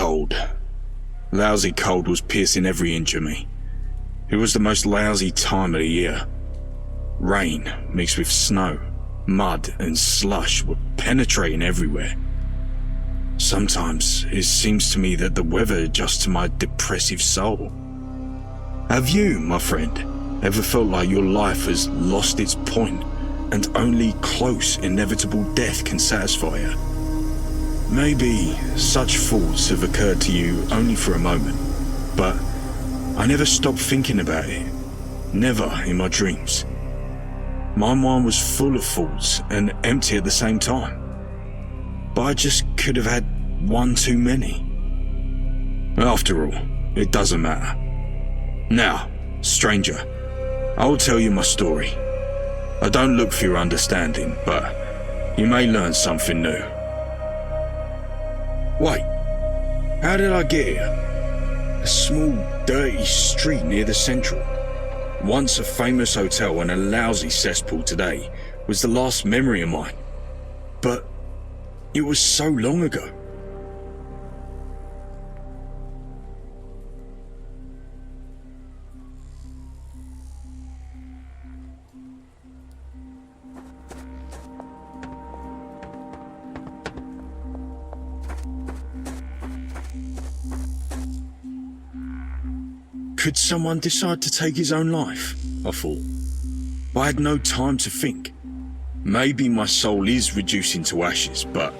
cold. Lousy cold was piercing every inch of me. It was the most lousy time of the year. Rain mixed with snow, mud and slush were penetrating everywhere. Sometimes it seems to me that the weather adjusts to my depressive soul. Have you, my friend, ever felt like your life has lost its point and only close, inevitable death can satisfy you? Maybe such thoughts have occurred to you only for a moment, but I never stopped thinking about it. Never in my dreams. My mind was full of thoughts and empty at the same time. But I just could have had one too many. After all, it doesn't matter. Now, stranger, I will tell you my story. I don't look for your understanding, but you may learn something new. Wait, how did I get here? A small, dirty street near the Central. Once a famous hotel and a lousy cesspool today was the last memory of mine. But it was so long ago. Could someone decide to take his own life? I thought. But I had no time to think. Maybe my soul is reducing to ashes, but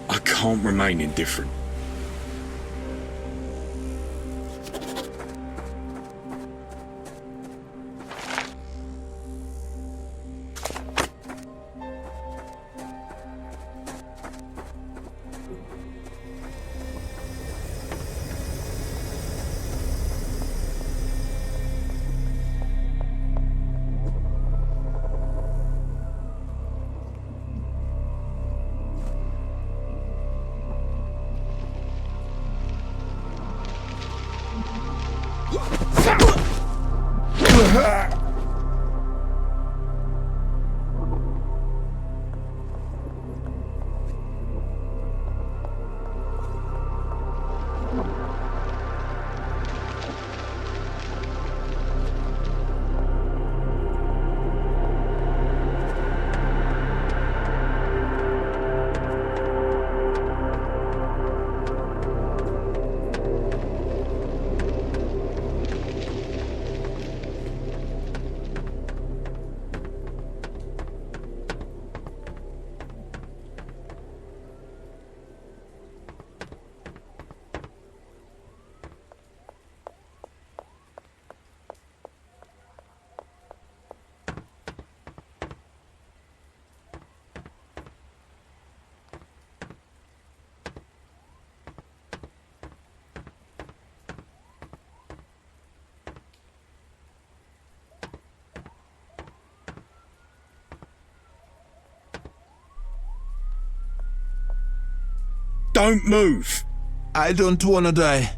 I can't remain indifferent. Don't move! I don't wanna die.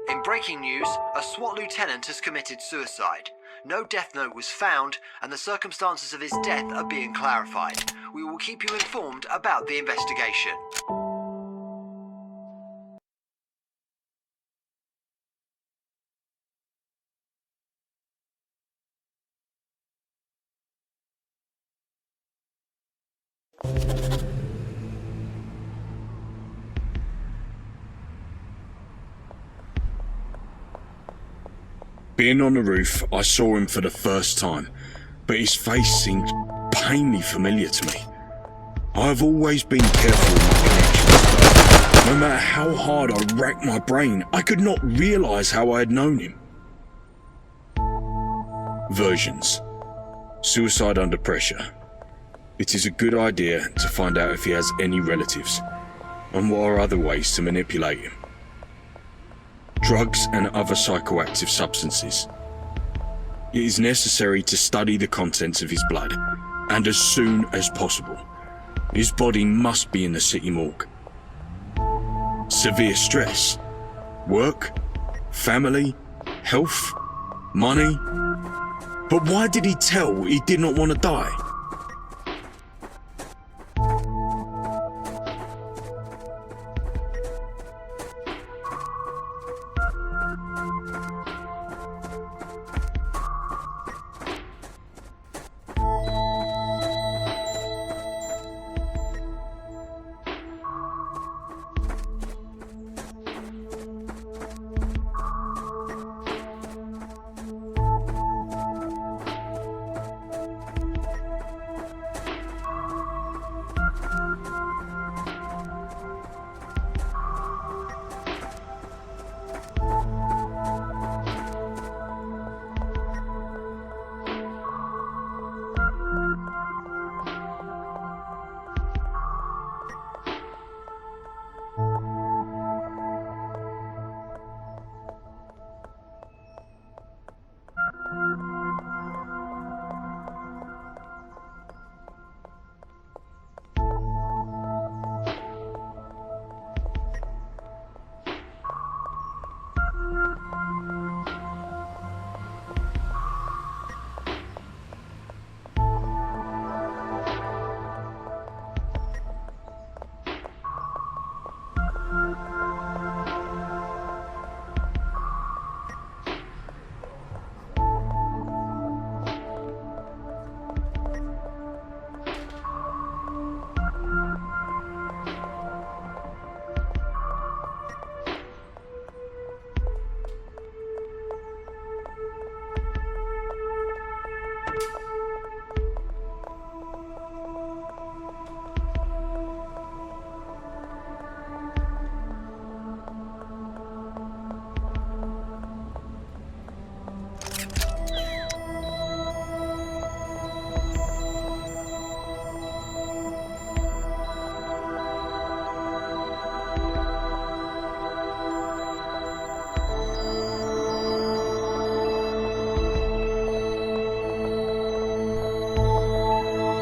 In breaking news, a SWAT lieutenant has committed suicide. No death note was found, and the circumstances of his death are being clarified. We will keep you informed about the investigation. Being on the roof, I saw him for the first time, but his face seemed painfully familiar to me. I have always been careful with my connections. No matter how hard I racked my brain, I could not realise how I had known him. Versions. Suicide under pressure. It is a good idea to find out if he has any relatives, and what are other ways to manipulate him. Drugs and other psychoactive substances. It is necessary to study the contents of his blood, and as soon as possible. His body must be in the city morgue. Severe stress. Work, family, health, money. But why did he tell he did not want to die?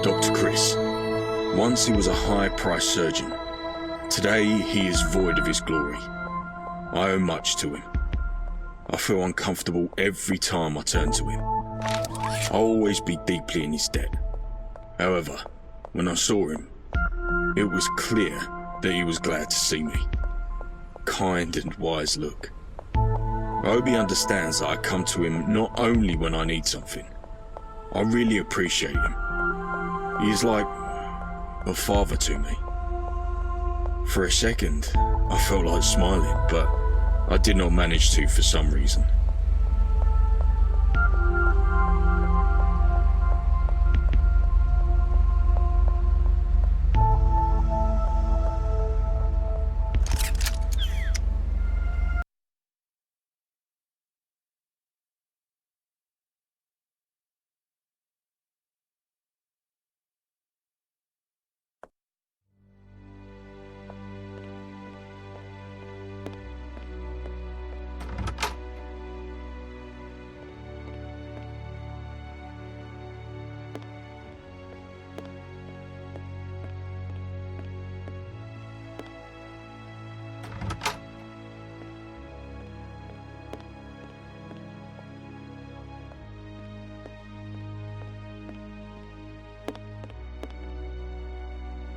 Dr. Chris. Once he was a high-priced surgeon. Today he is void of his glory. I owe much to him. I feel uncomfortable every time I turn to him. I'll always be deeply in his debt. However, when I saw him, it was clear that he was glad to see me. Kind and wise look. I hope he understands that I come to him not only when I need something. I really appreciate him. He is like a father to me. For a second, I felt like smiling, but I did not manage to for some reason.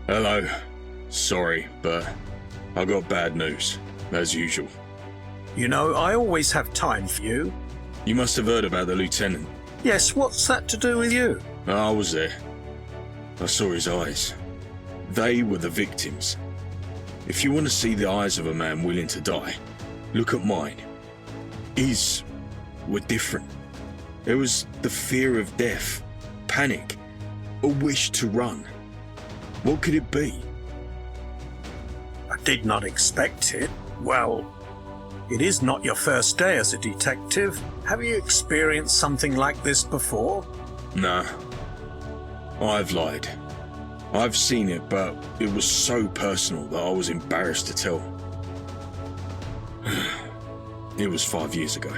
Hello. Sorry, but I got bad news, as usual. You know, I always have time for you. You must have heard about the lieutenant. Yes, what's that to do with you? I was there. I saw his eyes. They were the victims. If you want to see the eyes of a man willing to die, look at mine. His were different. There was the fear of death, panic, a wish to run. What could it be? I did not expect it. Well, it is not your first day as a detective. Have you experienced something like this before? Nah. I've lied. I've seen it, but it was so personal that I was embarrassed to tell. It was 5 years ago.